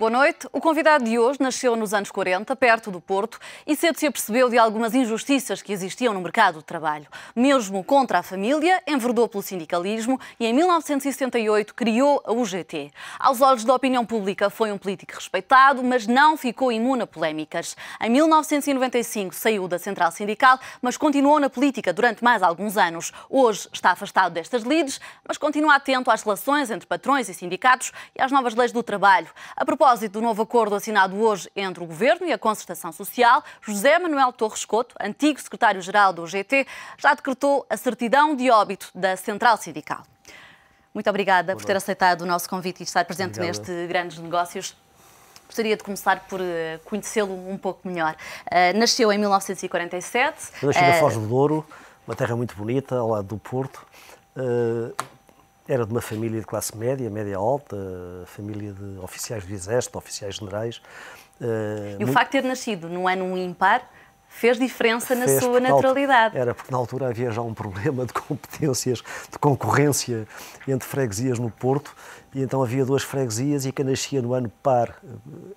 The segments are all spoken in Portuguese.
Boa noite. O convidado de hoje nasceu nos anos 40, perto do Porto, e cedo se apercebeu de algumas injustiças que existiam no mercado de trabalho. Mesmo contra a família, enverdou pelo sindicalismo e em 1968 criou a UGT. Aos olhos da opinião pública foi um político respeitado, mas não ficou imune a polémicas. Em 1995 saiu da central sindical, mas continuou na política durante mais alguns anos. Hoje está afastado destas lides, mas continua atento às relações entre patrões e sindicatos e às novas leis do trabalho. A propósito do novo acordo assinado hoje entre o Governo e a Concertação Social, José Manuel Torres Couto, antigo secretário-geral do UGT, já decretou a certidão de óbito da central sindical. Muito obrigada por ter aceitado o nosso convite e estar presente neste Grandes Negócios. Gostaria de começar por conhecê-lo um pouco melhor. Nasceu em 1947. Eu nasci na Foz do Douro, uma terra muito bonita, ao lado do Porto. Era de uma família de classe média, média alta, família de oficiais do Exército, oficiais generais. E o facto de ter nascido num ano ímpar fez diferença na sua naturalidade? Era porque na altura havia já um problema de competências, de concorrência entre freguesias no Porto, e então havia duas freguesias e quem nascia no ano par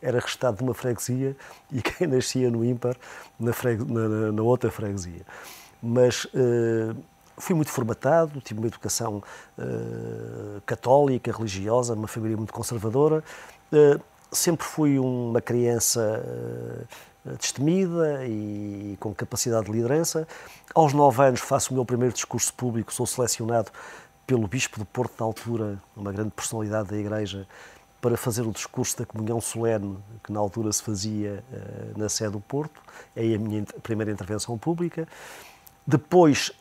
era restado de uma freguesia e quem nascia no ímpar na outra freguesia. Mas fui muito formatado, tive uma educação católica, religiosa, uma família muito conservadora. Sempre fui uma criança destemida e com capacidade de liderança. Aos 9 anos faço o meu primeiro discurso público, sou selecionado pelo Bispo do Porto, na altura, uma grande personalidade da Igreja, para fazer o discurso da comunhão solene, que na altura se fazia na sede do Porto. É aí a minha primeira intervenção pública. Depois,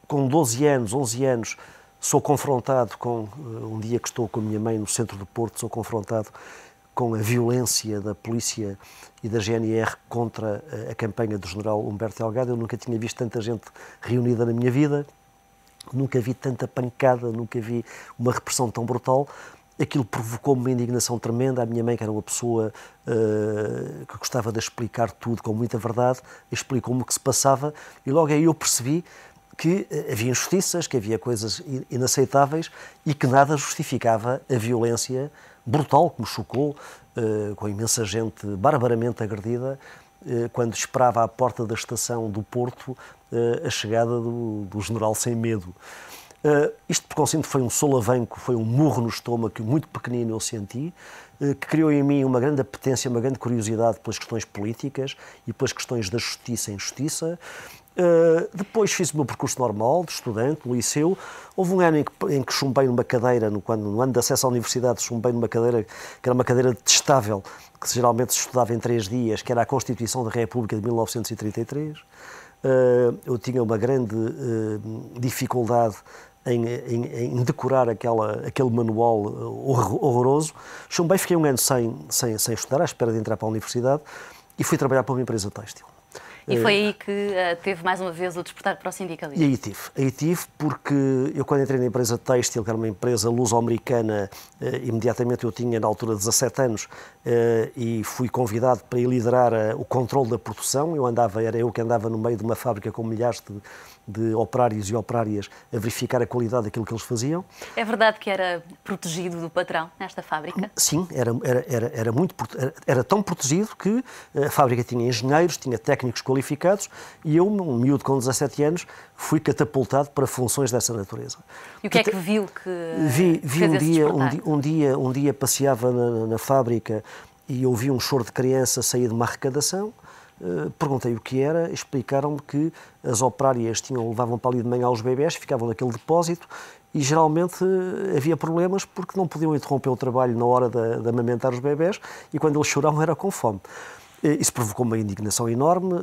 com 12 anos, 11 anos, sou confrontado com, um dia que estou com a minha mãe no centro do Porto, sou confrontado com a violência da polícia e da GNR contra a campanha do general Humberto Delgado. Eu nunca tinha visto tanta gente reunida na minha vida, nunca vi tanta pancada, nunca vi uma repressão tão brutal. Aquilo provocou-me uma indignação tremenda. A minha mãe, que era uma pessoa que gostava de explicar tudo com muita verdade, explicou-me o que se passava e logo aí eu percebi que havia injustiças, que havia coisas inaceitáveis e que nada justificava a violência brutal que me chocou, com a imensa gente barbaramente agredida, quando esperava à porta da estação do Porto a chegada do general sem medo. Isto, por consciente, foi um solavanco, foi um murro no estômago muito pequenino eu senti, que criou em mim uma grande apetência, uma grande curiosidade pelas questões políticas e pelas questões da justiça e injustiça. Depois fiz o meu percurso normal, de estudante, no liceu. Houve um ano em que chumbei numa cadeira, no ano de acesso à universidade, chumbei numa cadeira que era uma cadeira detestável, que geralmente se estudava em 3 dias, que era a Constituição da República de 1933. Eu tinha uma grande dificuldade em decorar aquele manual horroroso. Chumbei, fiquei um ano sem estudar, à espera de entrar para a universidade, e fui trabalhar para uma empresa têxtil. E foi aí que teve mais uma vez o despertar para o sindicalismo? E aí tive porque eu quando entrei na empresa têxtil, que era uma empresa luso-americana, imediatamente eu tinha na altura 17 anos e fui convidado para ir liderar o controle da produção. Era eu que andava no meio de uma fábrica com milhares de operários e operárias a verificar a qualidade daquilo que eles faziam. É verdade que era protegido do patrão nesta fábrica? Sim, era tão protegido que a fábrica tinha engenheiros, tinha técnicos qualificados e eu, um miúdo com 17 anos, fui catapultado para funções dessa natureza. E o que é que viu que vi um dia passeava na fábrica e ouvi um choro de criança sair de uma arrecadação. Perguntei o que era, explicaram-me que as operárias levavam para ali de manhã os bebés, ficavam naquele depósito e geralmente havia problemas porque não podiam interromper o trabalho na hora de amamentar os bebés e quando eles choravam era com fome. Isso provocou uma indignação enorme,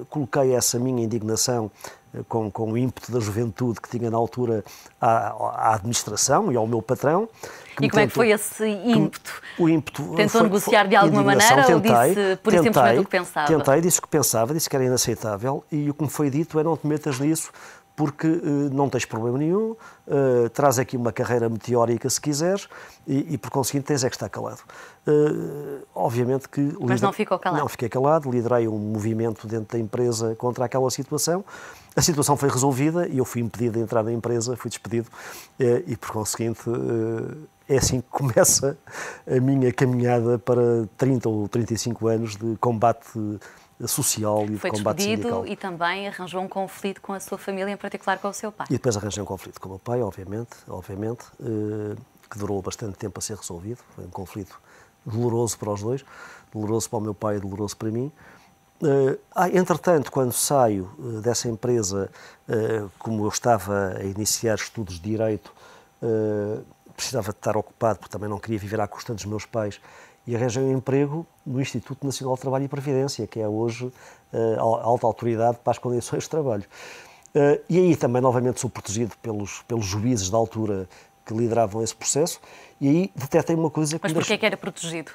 coloquei essa minha indignação com o ímpeto da juventude que tinha na altura à administração e ao meu patrão. E como é que foi esse ímpeto? O ímpeto tentou negociar de alguma maneira ou disse por isso simplesmente o que pensava? Tentei, disse o que pensava, disse que era inaceitável e o que me foi dito é não te metas nisso porque não tens problema nenhum, traz aqui uma carreira meteórica se quiseres e por conseguinte tens é que estar calado. Obviamente que... Mas não ficou calado? Não, fiquei calado, liderei um movimento dentro da empresa contra aquela situação. A situação foi resolvida e eu fui impedido de entrar na empresa, fui despedido e, por conseguinte, é assim que começa a minha caminhada para 30 ou 35 anos de combate social e de combate sindical. Foi despedido e também arranjou um conflito com a sua família, em particular com o seu pai. E depois arranjei um conflito com o meu pai, obviamente, que durou bastante tempo a ser resolvido. Foi um conflito doloroso para os dois, doloroso para o meu pai e doloroso para mim. Entretanto, quando saio dessa empresa, como eu estava a iniciar estudos de Direito, precisava de estar ocupado, porque também não queria viver à custa dos meus pais, e arranjei um emprego no Instituto Nacional de Trabalho e Previdência, que é hoje a alta autoridade para as condições de trabalho. E aí também, novamente, sou protegido pelos juízes da altura que lideravam esse processo, e aí detetei uma coisa que... Mas porquê que era protegido?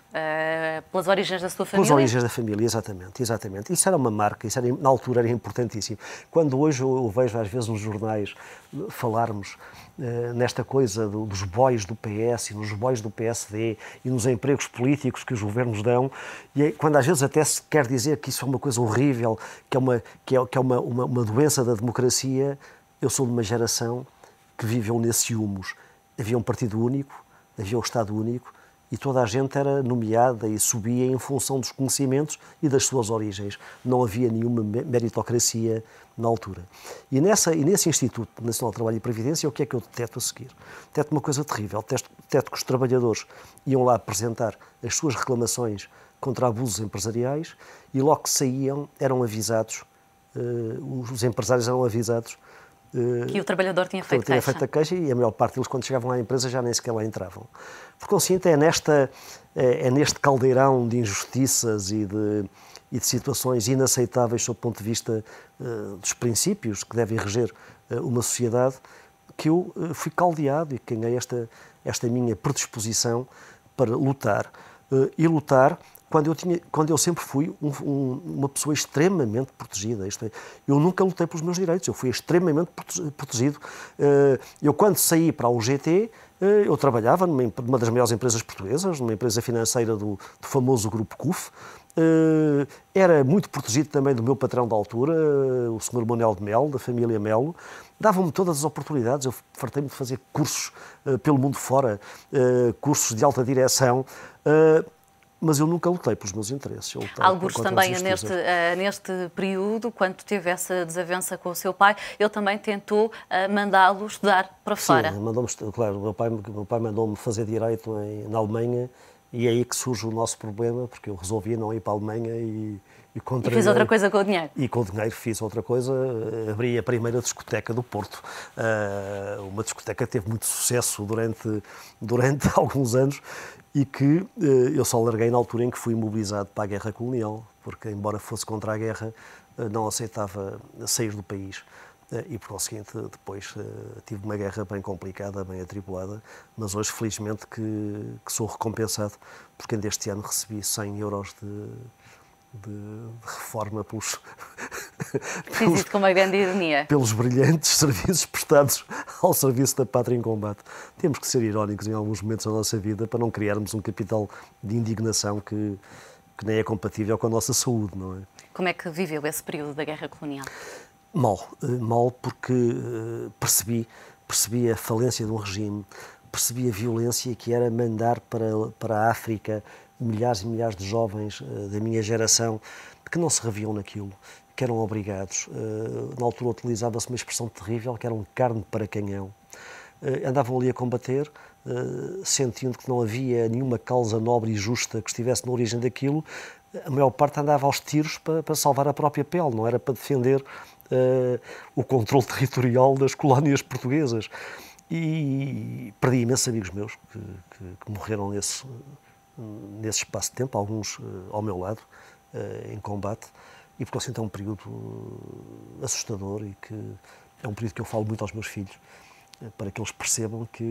Pelas origens da sua família? Pelas origens da família, exatamente. Isso era uma marca, na altura era importantíssimo. Quando hoje eu vejo às vezes nos jornais falarmos nesta coisa dos bois do PS e nos bois do PSD e nos empregos políticos que os governos dão, e quando às vezes até se quer dizer que isso é uma coisa horrível, que é uma doença da democracia, eu sou de uma geração que viveu nesse humus. Havia um partido único, havia um Estado único e toda a gente era nomeada e subia em função dos conhecimentos e das suas origens. Não havia nenhuma meritocracia na altura. E nesse Instituto Nacional de Trabalho e Previdência, o que é que eu deteto a seguir? Deteto uma coisa terrível. Deteto que os trabalhadores iam lá apresentar as suas reclamações contra abusos empresariais e logo que saíam eram avisados, os empresários eram avisados que o trabalhador tinha feito a queixa e a maior parte deles, quando chegavam à empresa, já nem sequer lá entravam. Por consciente, é neste caldeirão de injustiças e de situações inaceitáveis sob o ponto de vista dos princípios que devem reger uma sociedade que eu fui caldeado e que ganhei esta minha predisposição para lutar. E lutar quando eu sempre fui uma pessoa extremamente protegida. Isto é, eu nunca lutei pelos meus direitos, eu fui extremamente protegido. Eu, quando saí para a UGT, eu trabalhava numa das maiores empresas portuguesas, numa empresa financeira do famoso Grupo CUF. Era muito protegido também do meu patrão da altura, o Sr. Manuel de Melo, da família Melo. Davam-me todas as oportunidades, eu fartei-me de fazer cursos pelo mundo fora, cursos de alta direção, mas eu nunca lutei pelos meus interesses. Alguns também neste período, quando teve essa desavença com o seu pai, ele também tentou mandá-lo estudar para fora. Sim, claro, o meu pai mandou-me fazer Direito na Alemanha e é aí que surge o nosso problema, porque eu resolvi não ir para a Alemanha e fiz outra coisa com o dinheiro. E com o dinheiro fiz outra coisa, abri a primeira discoteca do Porto. Uma discoteca que teve muito sucesso durante alguns anos e que eu só larguei na altura em que fui mobilizado para a guerra colonial, porque, embora fosse contra a guerra, não aceitava sair do país. E, por conseguinte, depois tive uma guerra bem complicada, bem atribulada, mas hoje, felizmente, que sou recompensado, porque ainda este ano recebi 100 euros de reforma pelos com uma grande ironia. Pelos brilhantes serviços prestados ao serviço da Pátria em Combate. Temos que ser irónicos em alguns momentos da nossa vida para não criarmos um capital de indignação que nem é compatível com a nossa saúde, não é? Como é que viveu esse período da guerra colonial? Mal porque percebi a falência de um regime, percebi a violência que era mandar para a África milhares e milhares de jovens da minha geração que não se reviam naquilo, que eram obrigados. Na altura utilizava-se uma expressão terrível, que eram carne para canhão. Andavam ali a combater, sentindo que não havia nenhuma causa nobre e justa que estivesse na origem daquilo. A maior parte andava aos tiros para salvar a própria pele, não era para defender o controle territorial das colónias portuguesas. E perdi imensos amigos meus que morreram nesse espaço de tempo, alguns ao meu lado, em combate, e por isso é um período assustador e que é um período que eu falo muito aos meus filhos, para que eles percebam que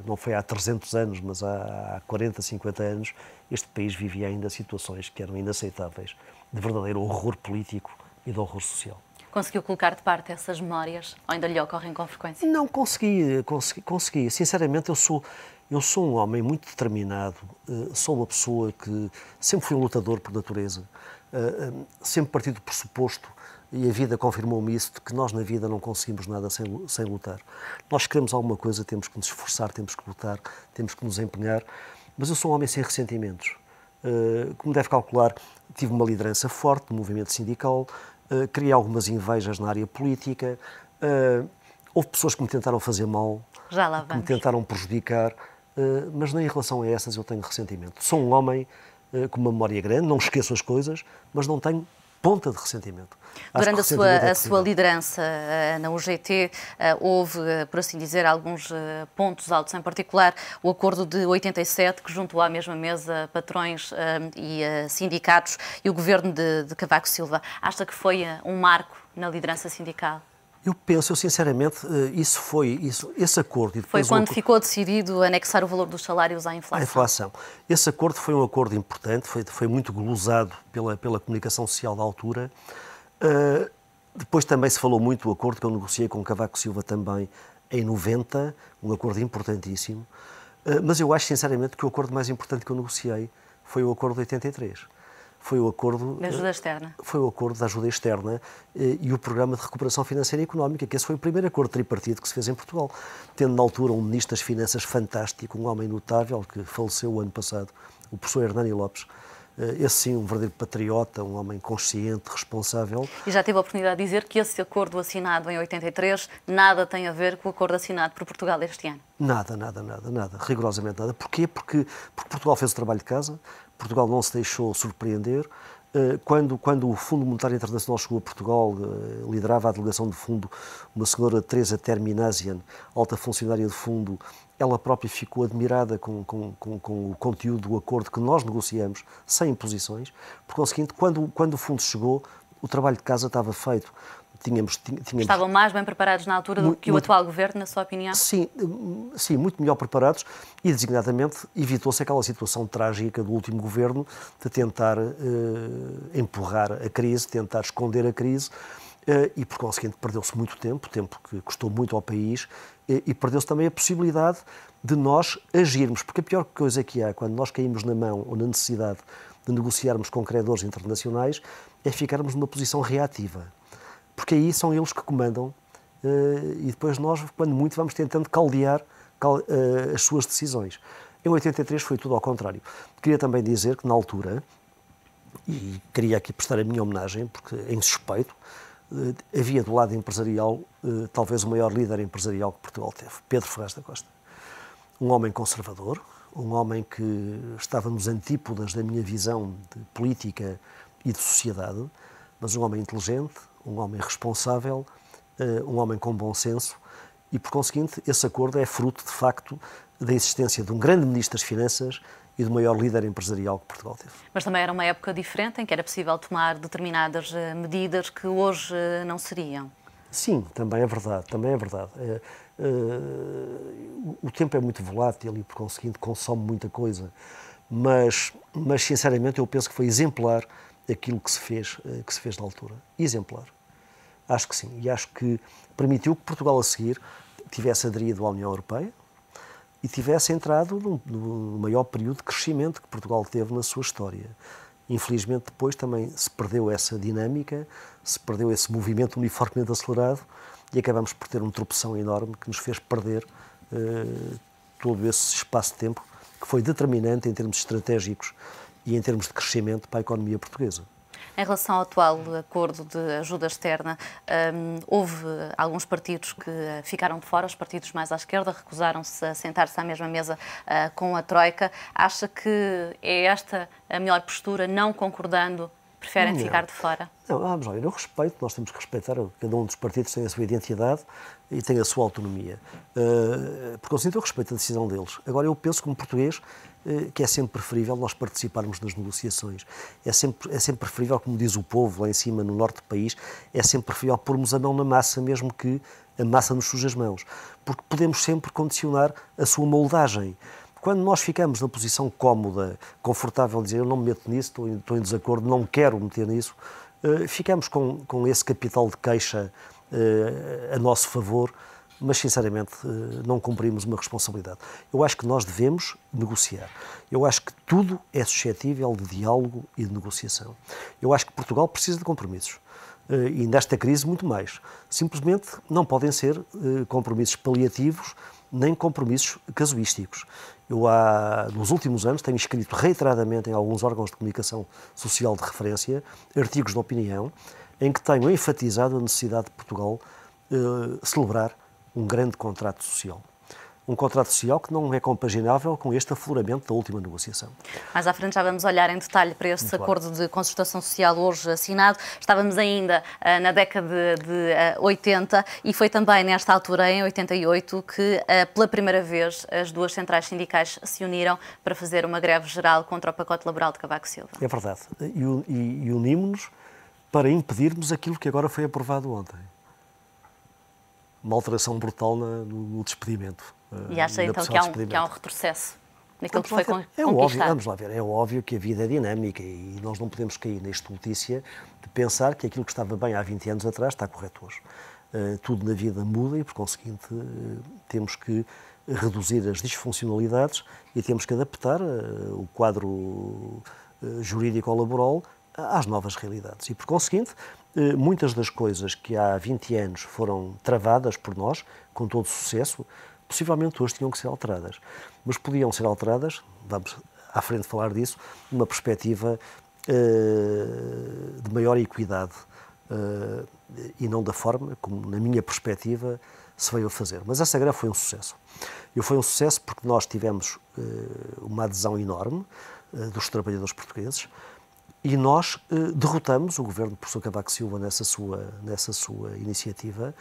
não foi há 300 anos, mas há 40, 50 anos, este país vivia ainda situações que eram inaceitáveis, de verdadeiro horror político e de horror social. Conseguiu colocar de parte essas memórias? Ou ainda lhe ocorrem com frequência? Não, consegui. Sinceramente, eu sou um homem muito determinado, sou uma pessoa que sempre fui um lutador por natureza, sempre parti do pressuposto, e a vida confirmou-me isso, de que nós na vida não conseguimos nada sem lutar. Nós queremos alguma coisa, temos que nos esforçar, temos que lutar, temos que nos empenhar, mas eu sou um homem sem ressentimentos. Como deve calcular, tive uma liderança forte no movimento sindical, criei algumas invejas na área política, houve pessoas que me tentaram fazer mal, Já lá que me vamos. tentaram prejudicar, mas nem em relação a essas eu tenho ressentimento. Sou um homem com uma memória grande, não esqueço as coisas, mas não tenho ponta de ressentimento. Durante a sua liderança na UGT, houve, por assim dizer, alguns pontos altos, em particular o acordo de 87, que juntou à mesma mesa patrões e sindicatos, e o governo de Cavaco Silva. Acha que foi um marco na liderança sindical? Eu sinceramente, esse acordo... E foi quando ficou decidido anexar o valor dos salários à inflação. À inflação. Esse acordo foi um acordo importante, foi muito glosado pela comunicação social da altura. Depois também se falou muito do acordo que eu negociei com Cavaco Silva também em 90, um acordo importantíssimo. Mas eu acho sinceramente que o acordo mais importante que eu negociei foi o acordo de 83. Foi o acordo da ajuda externa. Foi o acordo da ajuda externa e o programa de recuperação financeira e económica, que esse foi o primeiro acordo tripartido que se fez em Portugal, tendo na altura um ministro das Finanças fantástico, um homem notável, que faleceu o ano passado, o professor Hernani Lopes. Esse sim, um verdadeiro patriota, um homem consciente, responsável. E já teve a oportunidade de dizer que esse acordo assinado em 83 nada tem a ver com o acordo assinado por Portugal este ano? Nada, rigorosamente nada. Porquê? Porque Portugal fez o trabalho de casa, Portugal não se deixou surpreender. Quando o Fundo Monetário Internacional chegou a Portugal, liderava a delegação de fundo uma senhora Teresa Terminasian, alta funcionária de fundo. Ela própria ficou admirada com o conteúdo do acordo que nós negociamos, sem imposições. Por conseguinte, quando o fundo chegou, o trabalho de casa estava feito. Estavam mais bem preparados na altura do que o atual governo, na sua opinião? Sim, muito melhor preparados e, designadamente, evitou-se aquela situação trágica do último governo de tentar empurrar a crise, tentar esconder a crise e, por conseguinte, perdeu-se muito tempo que custou muito ao país e perdeu-se também a possibilidade de nós agirmos, porque a pior coisa que há quando nós caímos na mão ou na necessidade de negociarmos com credores internacionais é ficarmos numa posição reativa. Porque aí são eles que comandam e depois nós, quando muito, vamos tentando caldear as suas decisões. Em 83 foi tudo ao contrário. Queria também dizer que, na altura, e queria aqui prestar a minha homenagem, porque em suspeito, havia do lado empresarial talvez o maior líder empresarial que Portugal teve, Pedro Ferraz da Costa. Um homem conservador, um homem que estava nos antípodas da minha visão de política e de sociedade, mas um homem inteligente, um homem responsável, um homem com bom senso e, por conseguinte, esse acordo é fruto, de facto, da existência de um grande Ministro das Finanças e do maior líder empresarial que Portugal teve. Mas também era uma época diferente em que era possível tomar determinadas medidas que hoje não seriam. Sim, também é verdade. O tempo é muito volátil e, por conseguinte, consome muita coisa, mas sinceramente, eu penso que foi exemplar aquilo que se fez na altura. Exemplar. Acho que sim. E acho que permitiu que Portugal a seguir tivesse aderido à União Europeia e tivesse entrado no maior período de crescimento que Portugal teve na sua história. Infelizmente, depois também se perdeu essa dinâmica, se perdeu esse movimento uniformemente acelerado e acabamos por ter um tropeção enorme que nos fez perder todo esse espaço de tempo que foi determinante em termos estratégicos e em termos de crescimento para a economia portuguesa. Em relação ao atual acordo de ajuda externa, houve alguns partidos que ficaram de fora, os partidos mais à esquerda recusaram-se a sentar-se à mesma mesa com a Troika. Acha que é esta a melhor postura, não concordando, preferem ficar de fora? Não, vamos lá, eu respeito, nós temos que respeitar, cada um dos partidos tem a sua identidade e tem a sua autonomia. Por conseguinte, eu respeito a decisão deles. Agora, eu penso como português que é sempre preferível nós participarmos das negociações. É sempre preferível, como diz o povo lá em cima, no norte do país, é sempre preferível pormos a mão na massa, mesmo que a massa nos suje as mãos. Porque podemos sempre condicionar a sua moldagem. Quando nós ficamos na posição cómoda, confortável, de dizer eu não me meto nisso, estou em desacordo, não quero meter nisso, ficamos com esse capital de queixa a nosso favor, mas sinceramente não cumprimos uma responsabilidade. Eu acho que nós devemos negociar. Eu acho que tudo é suscetível de diálogo e de negociação. Eu acho que Portugal precisa de compromissos. E nesta crise muito mais. Simplesmente não podem ser compromissos paliativos nem compromissos casuísticos. Eu, nos últimos anos, tenho escrito reiteradamente em alguns órgãos de comunicação social de referência, artigos de opinião, em que tenho enfatizado a necessidade de Portugal celebrar um grande contrato social. Um contrato social que não é compaginável com este afloramento da última negociação. Mais à frente já vamos olhar em detalhe para este acordo de concertação social hoje assinado. Estávamos ainda na década de 80 e foi também nesta altura, em 88, que pela primeira vez as duas centrais sindicais se uniram para fazer uma greve geral contra o pacote laboral de Cavaco Silva. É verdade. E unimos-nos para impedirmos aquilo que agora foi aprovado ontem. Uma alteração brutal no despedimento. E acha então que há um retrocesso naquilo que foi conquistado? Óbvio, vamos lá ver, é óbvio que a vida é dinâmica e nós não podemos cair na estultícia de pensar que aquilo que estava bem há 20 anos atrás está correto hoje. Tudo na vida muda e, por conseguinte, temos que reduzir as disfuncionalidades e temos que adaptar o quadro jurídico-laboral às novas realidades. E, por conseguinte, muitas das coisas que há 20 anos foram travadas por nós, com todo sucesso, possivelmente hoje tinham que ser alteradas. Mas podiam ser alteradas, vamos à frente falar disso, numa perspectiva de maior equidade e não da forma como, na minha perspectiva, se veio a fazer. Mas essa greve foi um sucesso. E foi um sucesso porque nós tivemos uma adesão enorme dos trabalhadores portugueses e nós derrotamos o governo do professor Cavaco Silva nessa sua iniciativa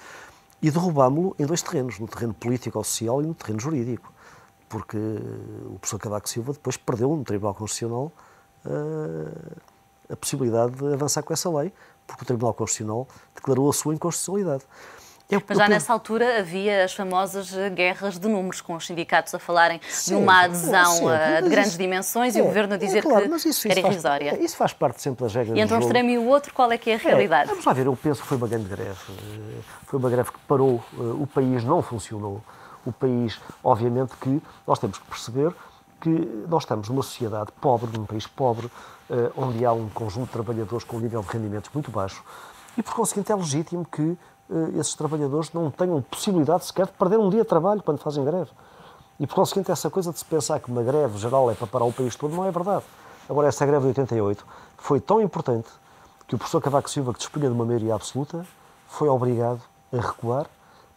e derrubámo-lo em dois terrenos, no terreno político-social e no terreno jurídico, porque o professor Cavaco Silva depois perdeu no Tribunal Constitucional a possibilidade de avançar com essa lei, porque o Tribunal Constitucional declarou a sua inconstitucionalidade. Mas já nessa altura havia as famosas guerras de números, com os sindicatos a falarem de uma adesão de grandes dimensões e o Governo a dizer que era irrisória. Isso faz parte sempre das regras. E entre um extremo e o outro, qual é que é a realidade? Vamos lá ver, eu penso que foi uma grande greve. Foi uma greve que parou, o país não funcionou. O país, obviamente que nós temos que perceber que nós estamos numa sociedade pobre, num país pobre, onde há um conjunto de trabalhadores com um nível de rendimentos muito baixo e, por conseguinte, é legítimo que esses trabalhadores não tenham possibilidade sequer de perder um dia de trabalho quando fazem greve. E, por conseguinte, essa coisa de se pensar que uma greve geral é para parar o país todo não é verdade. Agora, essa greve de 88 foi tão importante que o professor Cavaco Silva, que dispunha de uma maioria absoluta, foi obrigado a recuar,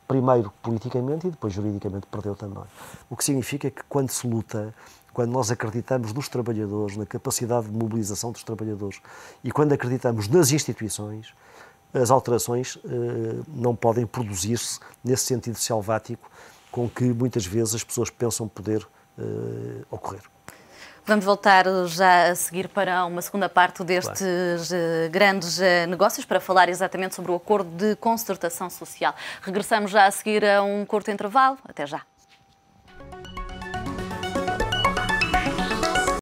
primeiro politicamente e depois juridicamente perdeu também. O que significa que quando se luta, quando nós acreditamos nos trabalhadores, na capacidade de mobilização dos trabalhadores e quando acreditamos nas instituições, as alterações não podem produzir-se nesse sentido selvático com que muitas vezes as pessoas pensam poder ocorrer. Vamos voltar já a seguir para uma segunda parte destes grandes negócios, para falar exatamente sobre o acordo de concertação social. Regressamos já a seguir a um curto intervalo. Até já.